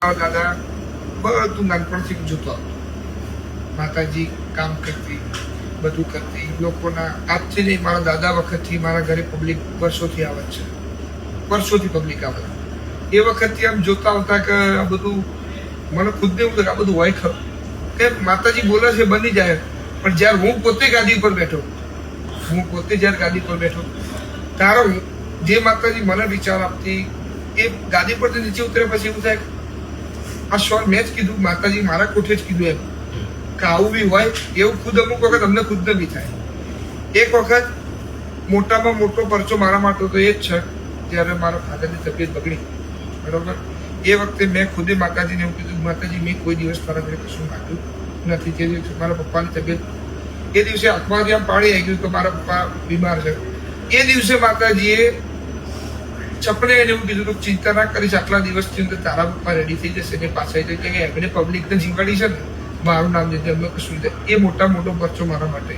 દાદા બધું નાનપણથી જોતો હતો. માતાજી કામ કરતી, બધું કરતી, લોકોના આજથી નહીં, મારા દાદા વખતથી મારા ઘરે પબ્લિક વર્ષોથી આવે છે, વર્ષોથી પબ્લિક આવે. એ વખતથી આમ જોતા આવતા કે આ બધું મને ખુદને એવું કે આ બધું હોય ખરું કે માતાજી બોલે છે બની જાય. પણ જ્યારે હું પોતે ગાદી પર બેઠો, જ્યારે ગાદી પર બેઠો તારો જે માતાજી મને વિચાર આપતી એ ગાદી પરથી નીચે ઉતરે પછી એવું થાય આ શોર મેં જ કીધું, માતાજી મારા કોઠે જ કીધું એમ કે આવું બી હોય. એવું ખુદ અમુક વખત અમને ખુદને બી થાય. એક વખત મોટામાં મોટો પરચો મારા માટે તો એ જ છે જ્યારે મારા ફાધરની તબિયત બગડી, બરોબર. એ વખતે મેં ખુદે માતાજીને એવું કીધું, માતાજી મેં કોઈ દિવસ તારા ઘરે કશું માગ્યું નથી. તે દિવસે મારા પપ્પાની તબિયત, એ દિવસે આત્માથી આમ પાણી આવી ગયું કે મારા પપ્પા બીમાર છે. એ દિવસે માતાજીએ છપને એને એવું કીધું તું ચિંતા ના કરીશ, આટલા દિવસની અંદર તારા પપ્પા રેડી થઈ જશે ને પાછા આવી જાય કે એમને પબ્લિકને જીવાડી છે ને, મારું નામ જે અમને કશું એ મોટા મોટો પરચો મારા માટે